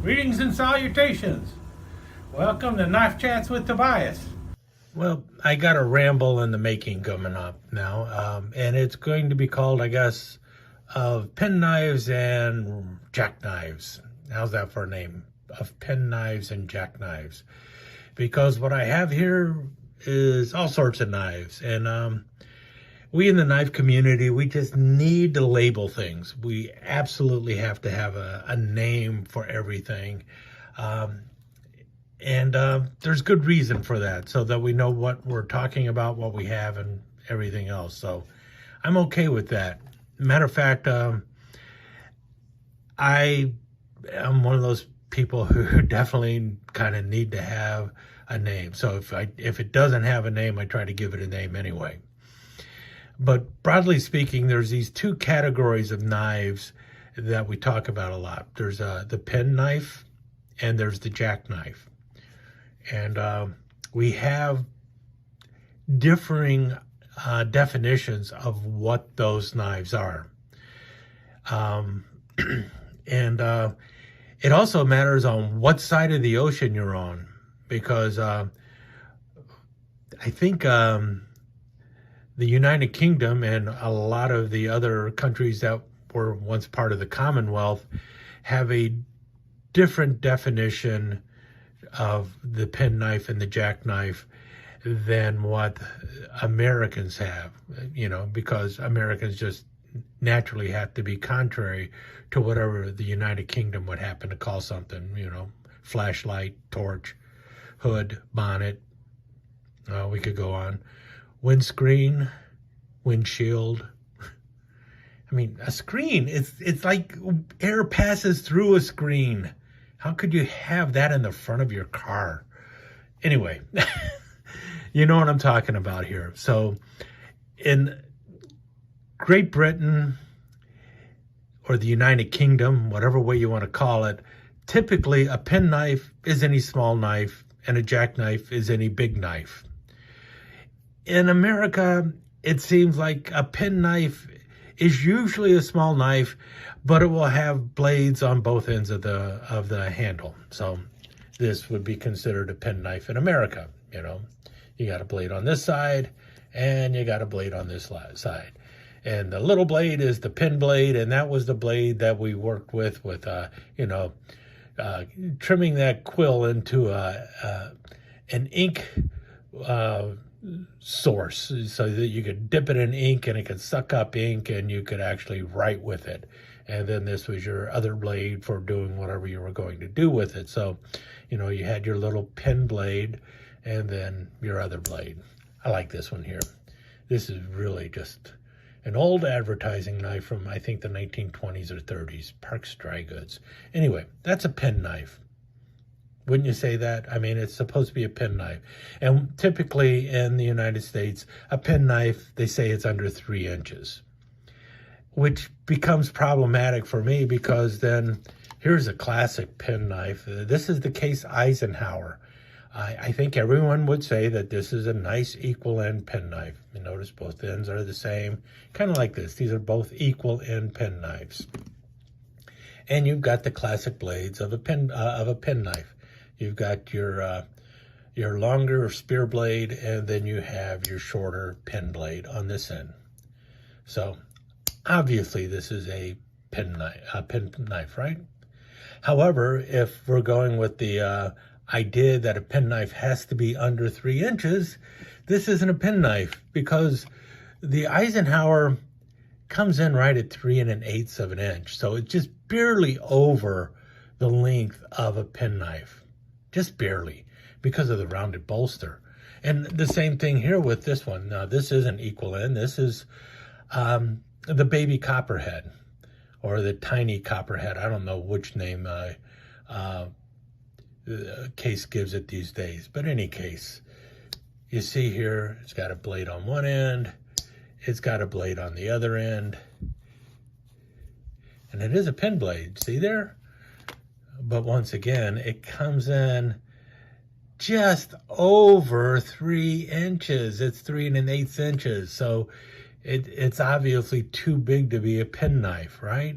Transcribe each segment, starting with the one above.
Greetings and salutations. Welcome to Knife Chats with Tobias. Well, I got a ramble in the making coming up now, and it's going to be called, I guess, of penknives and jackknives. How's that for a name? Of penknives and jackknives. Because what I have here is all sorts of knives, and we in the knife community, we just need to label things. We absolutely have to have a name for everything. And there's good reason for that, so that we know what we're talking about, what we have, and everything else. So I'm okay with that. Matter of fact, I am one of those people who definitely kind of need to have a name. So if it doesn't have a name, I try to give it a name anyway. But broadly speaking, there's these two categories of knives that we talk about a lot. There's the penknife and there's the jackknife. And we have differing definitions of what those knives are. And it also matters on what side of the ocean you're on, because I think the United Kingdom and a lot of the other countries that were once part of the Commonwealth have a different definition of the penknife and the jackknife than what Americans have, because Americans just naturally have to be contrary to whatever the United Kingdom would happen to call something, flashlight, torch, hood, bonnet. We could go on. Windscreen, windshield. I mean, a screen, it's like air passes through a screen. How could you have that in the front of your car? Anyway, you know what I'm talking about here. So in Great Britain or the United Kingdom, whatever way you want to call it, typically a penknife is any small knife and a jackknife is any big knife. In America, it seems like a penknife is usually a small knife, but it will have blades on both ends of the handle. So this would be considered a penknife in America. You got a blade on this side and you got a blade on this side. And the little blade is the pen blade, and that was the blade that we worked with trimming that quill into an ink source, so that you could dip it in ink and it could suck up ink and you could actually write with it. And then this was your other blade for doing whatever you were going to do with it. So, you had your little pen blade and then your other blade. I like this one here. This is really just an old advertising knife from, I think, the 1920s or 30s, Parks Dry Goods. Anyway, that's a penknife. Wouldn't you say that? I mean, it's supposed to be a penknife. And typically in the United States, a penknife, they say it's under 3 inches, which becomes problematic for me, because then here's a classic penknife. This is the Case Eisenhower. I think everyone would say that this is a nice equal end penknife. You notice both ends are the same, kind of like this. These are both equal end penknives. And you've got the classic blades of a penknife. You've got your longer spear blade, and then you have your shorter pen blade on this end. So obviously this is a penknife, right? However, if we're going with the idea that a penknife has to be under 3 inches, this isn't a penknife, because the Eisenhower comes in right at 3 1/8 of an inch. So it's just barely over the length of a penknife. Just barely, because of the rounded bolster. And the same thing here with this one. Now, this isn't equal end. This is the baby copperhead, or the tiny copperhead. I don't know which name Case gives it these days. But in any case, you see here, it's got a blade on one end. It's got a blade on the other end. And it is a pen blade. See there? But once again, it comes in just over 3 inches. It's 3 1/8 inches. So it's obviously too big to be a penknife, right?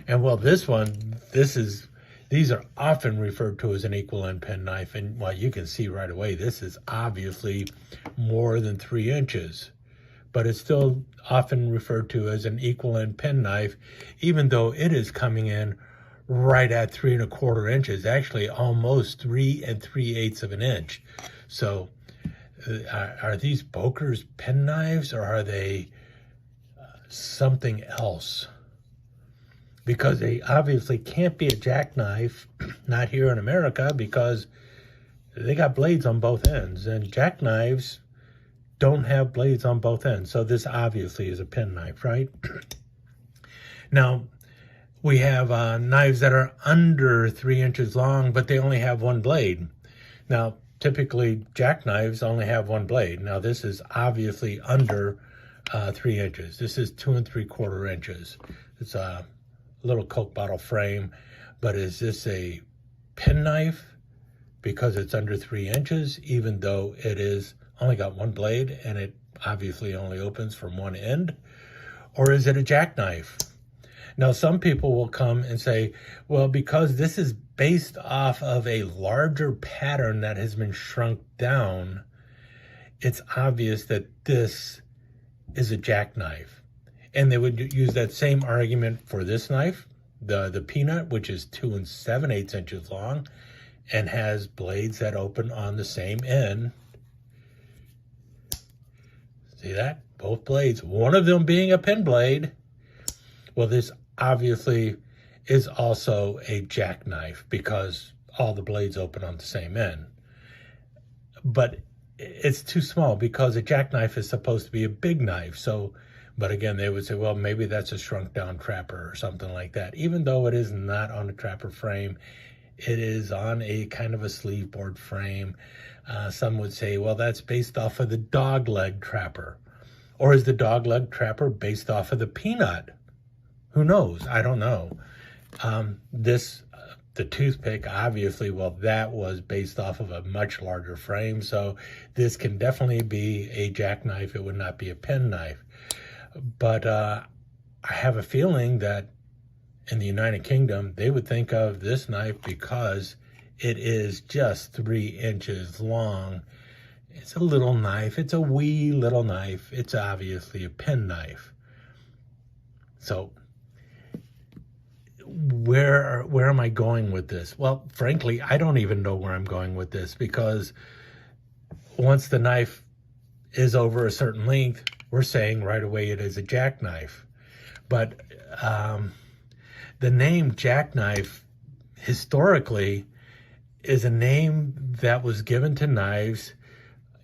And well, this one, this is These are often referred to as an equal end penknife, and well, you can see right away this is obviously more than 3 inches, but it's still often referred to as an equal end penknife, even though it is coming in right at 3 1/4 inches, actually almost 3 3/8 of an inch. So are these Boker's penknives, or are they something else? Because they obviously can't be a jackknife, not here in America, because they got blades on both ends, and jackknives don't have blades on both ends. So this obviously is a penknife, right? Now, we have knives that are under 3 inches long, but they only have one blade. Now, typically jackknives only have one blade. Now, this is obviously under 3 inches. This is 2 3/4 inches. It's a little Coke bottle frame, but is this a penknife because it's under 3 inches, even though it is only got one blade and it obviously only opens from one end? Or is it a jackknife? Now, some people will come and say, well, because this is based off of a larger pattern that has been shrunk down, it's obvious that this is a jackknife. And they would use that same argument for this knife, the Peanut, which is 2 7/8 inches long and has blades that open on the same end. See that? Both blades, one of them being a pen blade. Well, this obviously is also a jackknife because all the blades open on the same end. But it's too small because a jackknife is supposed to be a big knife. So, but again, they would say, well, maybe that's a shrunk down trapper or something like that. Even though it is not on a trapper frame, it is on a kind of a sleeve board frame. Some would say, well, that's based off of the dog leg trapper. Or is the dog leg trapper based off of the Peanut? Who knows? I don't know. The toothpick, obviously, well, that was based off of a much larger frame. So this can definitely be a jackknife. It would not be a penknife. But I have a feeling that in the United Kingdom, they would think of this knife because it is just 3 inches long. It's a little knife. It's a wee little knife. It's obviously a penknife. So where am I going with this? Well, frankly, I don't even know where I'm going with this, because once the knife is over a certain length, we're saying right away it is a jackknife. But the name jackknife historically is a name that was given to knives,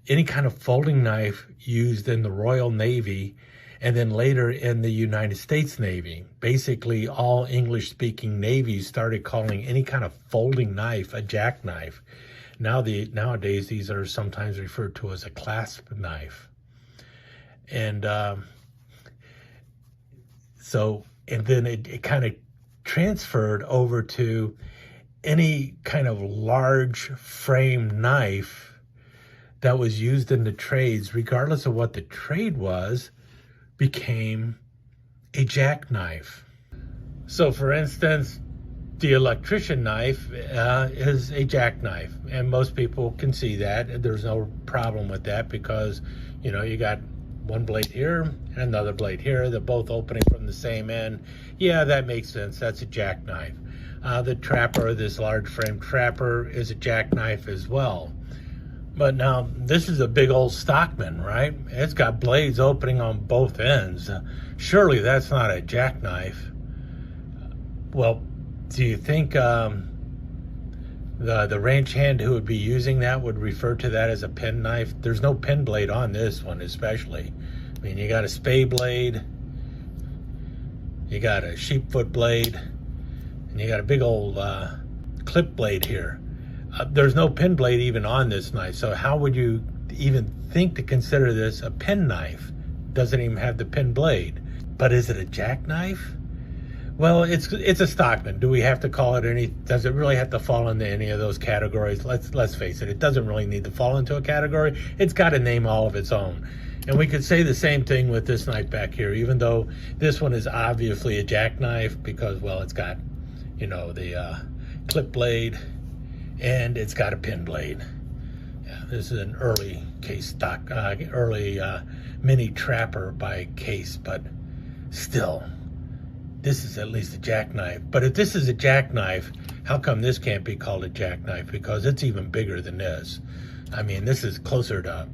any kind of folding knife used in the Royal Navy, and then later in the United States Navy. Basically, all English-speaking navies started calling any kind of folding knife a jackknife. Nowadays, these are sometimes referred to as a clasp knife. And then it kind of transferred over to any kind of large frame knife that was used in the trades, regardless of what the trade was, became a jackknife. So for instance, the electrician knife is a jackknife, and most people can see that. There's no problem with that because, you know, you got one blade here and another blade here. They're both opening from the same end. Yeah, that makes sense. That's a jackknife. The trapper, this large frame trapper, is a jackknife as well. But now, this is a big old Stockman, right? It's got blades opening on both ends. Surely that's not a jackknife. Well, do you think the ranch hand who would be using that would refer to that as a penknife? There's no pen blade on this one, especially. I mean, you got a spay blade, you got a sheepfoot blade, and you got a big old clip blade here. There's no pen blade even on this knife, so how would you even think to consider this a pen knife? Doesn't even have the pen blade. But is it a jackknife? Well, it's a Stockman. Do we have to call it any? Does it really have to fall into any of those categories? Let's face it. It doesn't really need to fall into a category. It's got a name all of its own. And we could say the same thing with this knife back here, even though this one is obviously a jackknife because, well, it's got, you know, the clip blade, and it's got a pin blade. Yeah, this is an early Case stock, early mini Trapper by Case, but still, this is at least a jackknife. But if this is a jackknife, how come this can't be called a jackknife? Because it's even bigger than this. I mean, this is closer to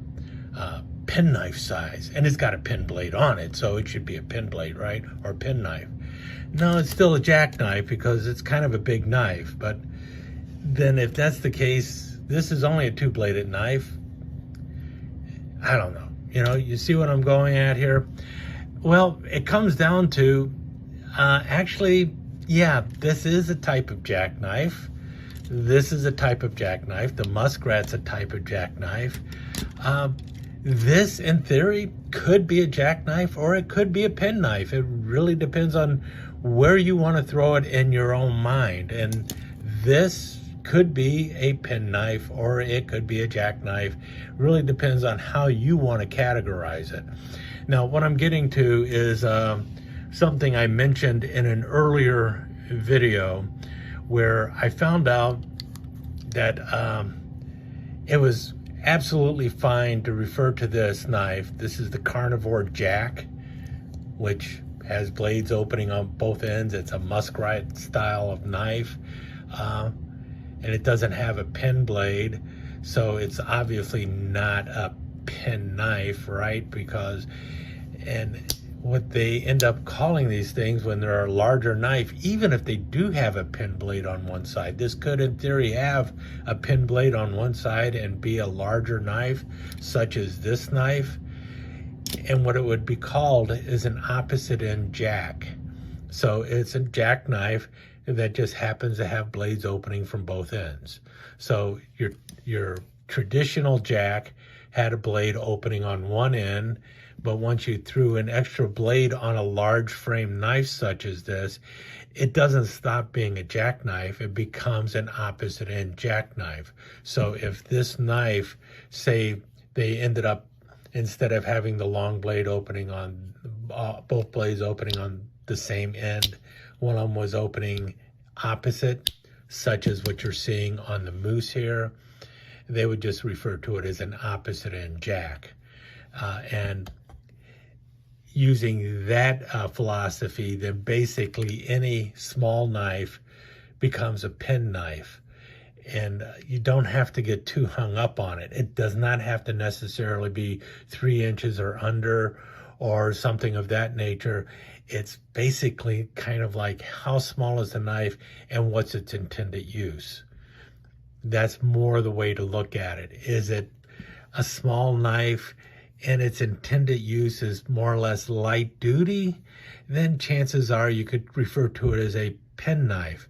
penknife size, and it's got a pin blade on it, so it should be a pin blade, right? Or penknife. No, it's still a jackknife because it's kind of a big knife. But then if that's the case, this is only a two-bladed knife. I don't know. You know, you see what I'm going at here? Well, it comes down to, actually, yeah, this is a type of jackknife. This is a type of jackknife. The Muskrat's a type of jackknife. This, in theory, could be a jackknife or it could be a penknife. It really depends on where you want to throw it in your own mind. And this could be a penknife or it could be a jackknife. Really depends on how you want to categorize it. Now, what I'm getting to is something I mentioned in an earlier video where I found out that it was absolutely fine to refer to this knife. This is the Carnivore Jack, which has blades opening on both ends. It's a muskrat style of knife, and it doesn't have a pen blade, so it's obviously not a pen knife, right? Because, and what they end up calling these things when they're a larger knife, even if they do have a pin blade on one side, this could in theory have a pin blade on one side and be a larger knife, such as this knife. And what it would be called is an opposite end jack. So it's a jackknife that just happens to have blades opening from both ends. So your traditional jack had a blade opening on one end, but once you threw an extra blade on a large frame knife such as this, it doesn't stop being a jackknife. It becomes an opposite end jackknife. So if this knife, say they ended up, instead of having the long blade opening on, both blades opening on the same end, one of them was opening opposite, such as what you're seeing on the Moose here, they would just refer to it as an opposite end jack. And using that philosophy, then basically any small knife becomes a pen knife. And you don't have to get too hung up on it. It does not have to necessarily be 3 inches or under or something of that nature. It's basically kind of like how small is the knife and what's its intended use. That's more the way to look at it. Is it a small knife and its intended use is more or less light duty? Then chances are you could refer to it as a pen knife.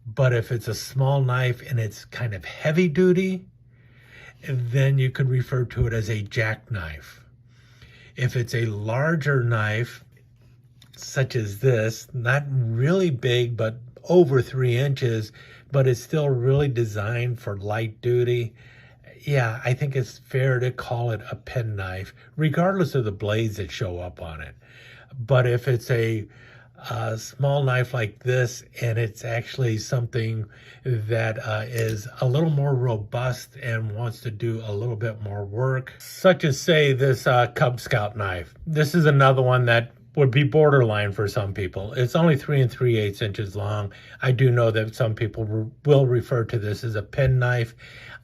But if it's a small knife and it's kind of heavy duty, then you could refer to it as a jackknife. If it's a larger knife, such as this, not really big, but over 3 inches, but it's still really designed for light duty, yeah, I think it's fair to call it a pen knife, regardless of the blades that show up on it. But if it's a small knife like this, and it's actually something that is a little more robust and wants to do a little bit more work, such as, say, this Cub Scout knife. This is another one that would be borderline for some people. It's only 3 3/8 inches long. I do know that some people will refer to this as a pen knife.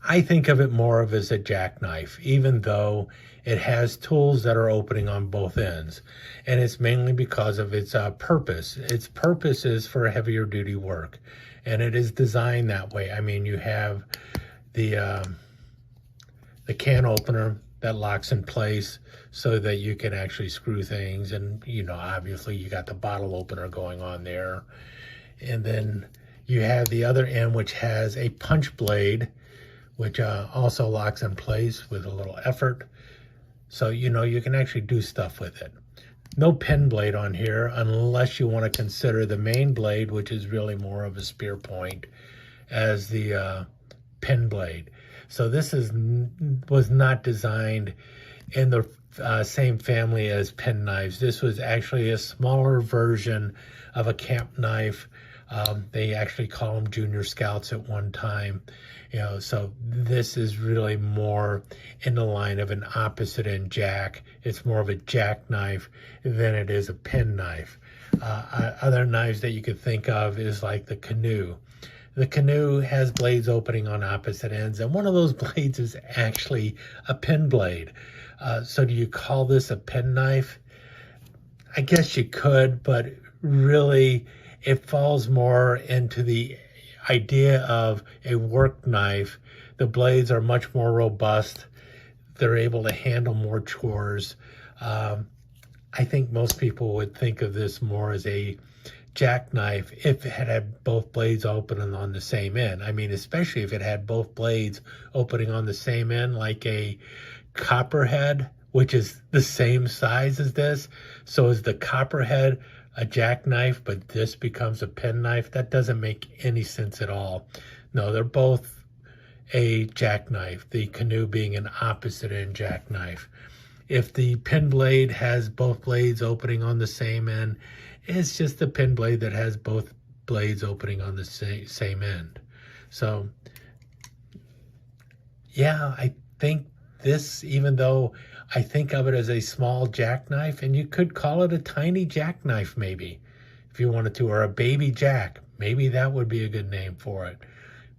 I think of it more of as a jackknife, even though it has tools that are opening on both ends. And it's mainly because of its purpose. Its purpose is for heavier duty work. And it is designed that way. I mean, you have the can opener that locks in place so that you can actually screw things. And, you know, obviously you got the bottle opener going on there. And then you have the other end, which has a punch blade, which also locks in place with a little effort. So, you know, you can actually do stuff with it. No pen blade on here unless you want to consider the main blade, which is really more of a spear point, as the pen blade. So this was not designed in the same family as pen knives. This was actually a smaller version of a camp knife They actually call them junior scouts at one time. So this is really more in the line of an opposite end jack. It's more of a jackknife than it is a penknife. Other knives that you could think of is like the canoe. The canoe has blades opening on opposite ends, and one of those blades is actually a pen blade. So do you call this a penknife? I guess you could, but really it falls more into the idea of a work knife. The blades are much more robust. They're able to handle more chores. I think most people would think of this more as a jackknife if it had both blades opening on the same end. I mean, especially if it had both blades opening on the same end, like a copperhead, which is the same size as this. So is the copperhead a jackknife, but this becomes a penknife? That doesn't make any sense at all. No, they're both a jackknife, the canoe being an opposite end jackknife. If the pen blade has both blades opening on the same end, it's just a pen blade that has both blades opening on the same end. So, yeah, I think this, even though I think of it as a small jackknife, and you could call it a tiny jackknife maybe, if you wanted to, or a baby jack. Maybe that would be a good name for it,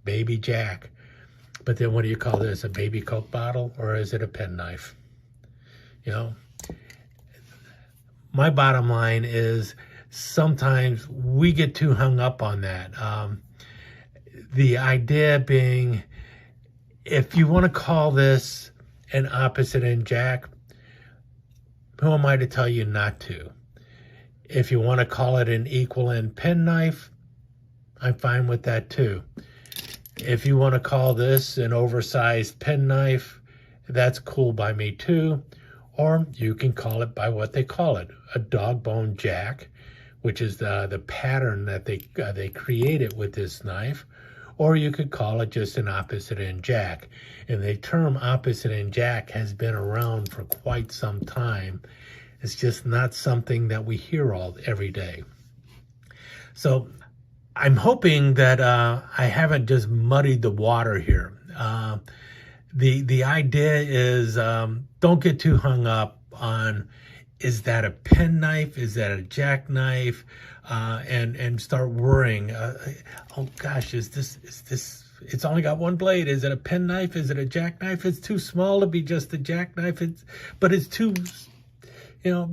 baby jack. But then what do you call this, a baby Coke bottle, or is it a penknife? My bottom line is sometimes we get too hung up on that. The idea being, if you want to call this an opposite end jack, who am I to tell you not to? If you want to call it an equal end penknife, I'm fine with that too. If you want to call this an oversized penknife, that's cool by me too. Or you can call it by what they call it, a dog bone jack, which is the pattern that they created with this knife. Or you could call it just an opposite end jack. And the term opposite end jack has been around for quite some time. It's just not something that we hear every day. So I'm hoping that I haven't just muddied the water here. The idea is don't get too hung up on, is that a penknife? Is that a jackknife? And start worrying. Oh gosh, is this? It's only got one blade. Is it a penknife? Is it a jackknife? It's too small to be just a jackknife. But it's too,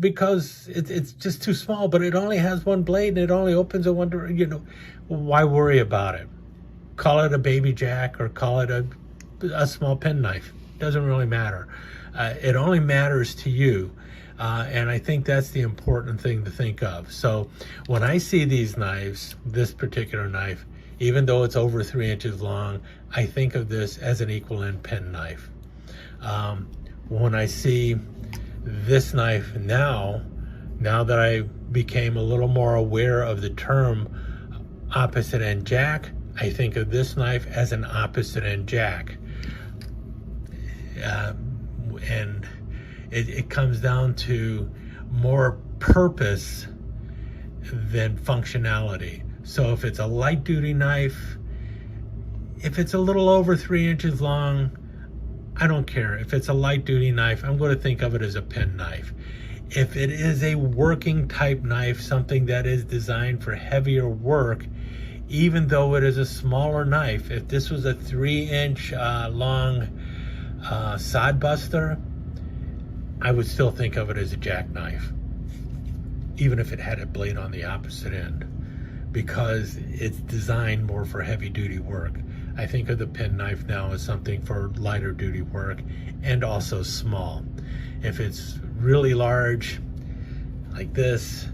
because it's just too small. But it only has one blade and it only opens in one direction. Why worry about it? Call it a baby jack or call it a small penknife. Doesn't really matter. It only matters to you. And I think that's the important thing to think of. So when I see these knives, this particular knife, even though it's over 3 inches long, I think of this as an equal end penknife. When I see this knife now that I became a little more aware of the term opposite end jack, I think of this knife as an opposite end jack. And it comes down to more purpose than functionality. So if it's a light duty knife, if it's a little over 3 inches long, I don't care. If it's a light duty knife, I'm going to think of it as a penknife. If it is a working type knife, something that is designed for heavier work, even though it is a smaller knife, if this was a 3-inch long sod buster, I would still think of it as a jackknife, even if it had a blade on the opposite end, because it's designed more for heavy duty work. I think of the penknife now as something for lighter duty work and also small. If it's really large, like this,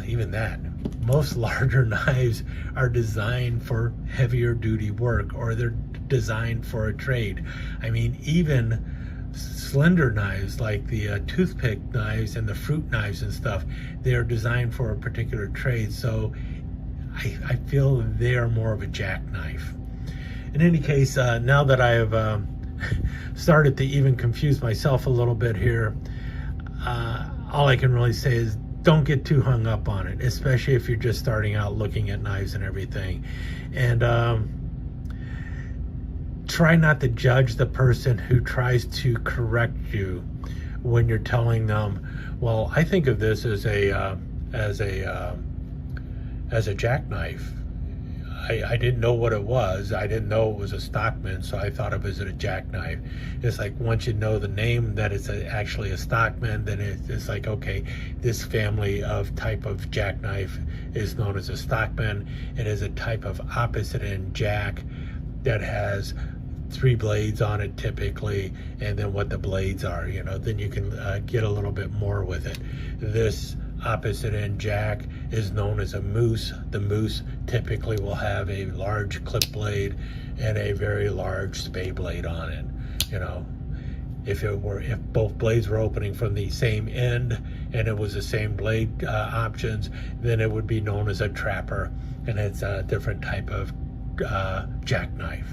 even that, most larger knives are designed for heavier duty work, or they're designed for a trade. I mean, even slender knives like the toothpick knives and the fruit knives and stuff, they are designed for a particular trade. So I feel they are more of a jackknife. In any case, now that I have started to even confuse myself a little bit here, all I can really say is don't get too hung up on it, especially if you're just starting out looking at knives and everything. And try not to judge the person who tries to correct you when you're telling them, well, I think of this as a jackknife. I didn't know what it was. I didn't know it was a Stockman, so I thought of it as a jackknife. It's like once you know the name that it's actually a Stockman, then it's like, okay, this family of type of jackknife is known as a Stockman. It is a type of opposite end jack that has 3 blades on it typically, and then what the blades are, then you can get a little bit more with it. This opposite end jack is known as a moose. The moose typically will have a large clip blade and a very large spay blade on it. If both blades were opening from the same end and it was the same blade options, then it would be known as a trapper, and it's a different type of jackknife.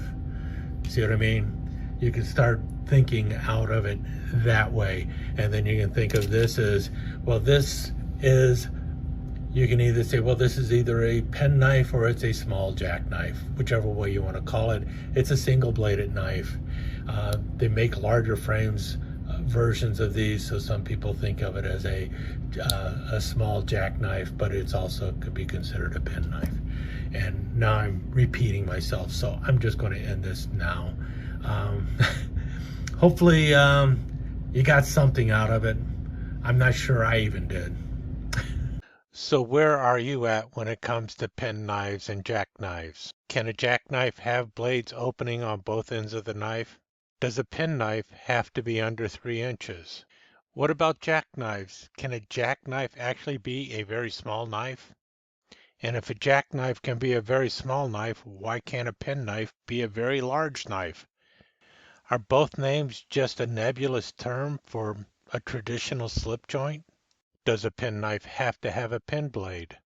See what I mean? You can start thinking out of it that way, and then you can think of this as, well, you can either say, well, this is either a penknife or it's a small jackknife, whichever way you want to call it. It's a single bladed knife. They make larger frames versions of these, so some people think of it as a small jackknife, but it's also could be considered a penknife. And now I'm repeating myself, so I'm just going to end this now. Hopefully you got something out of it. I'm not sure I even did. So where are you at when it comes to penknives and jackknives? Can a jackknife have blades opening on both ends of the knife? Does a penknife have to be under 3 inches? What about jackknives? Can a jackknife actually be a very small knife? And if a jackknife can be a very small knife, why can't a penknife be a very large knife? Are both names just a nebulous term for a traditional slip joint? Does a penknife have to have a pen blade?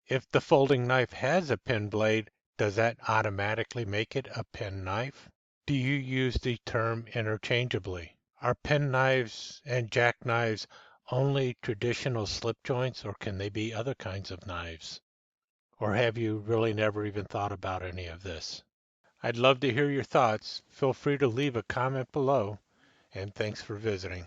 If the folding knife has a pen blade, does that automatically make it a penknife? Do you use the term interchangeably? Are penknives and jackknives only traditional slip joints, or can they be other kinds of knives? Or have you really never even thought about any of this? I'd love to hear your thoughts. Feel free to leave a comment below, and thanks for visiting.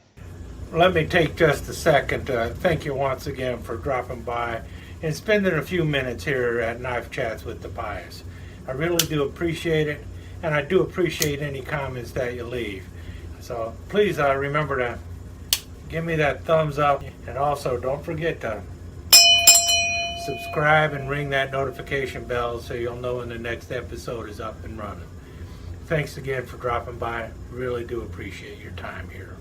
Let me take just a second to thank you once again for dropping by and spending a few minutes here at Knife Chats with the Pious. I really do appreciate it, and I do appreciate any comments that you leave. So please remember to give me that thumbs up, and also don't forget to subscribe and ring that notification bell so you'll know when the next episode is up and running. Thanks again for dropping by. Really do appreciate your time here.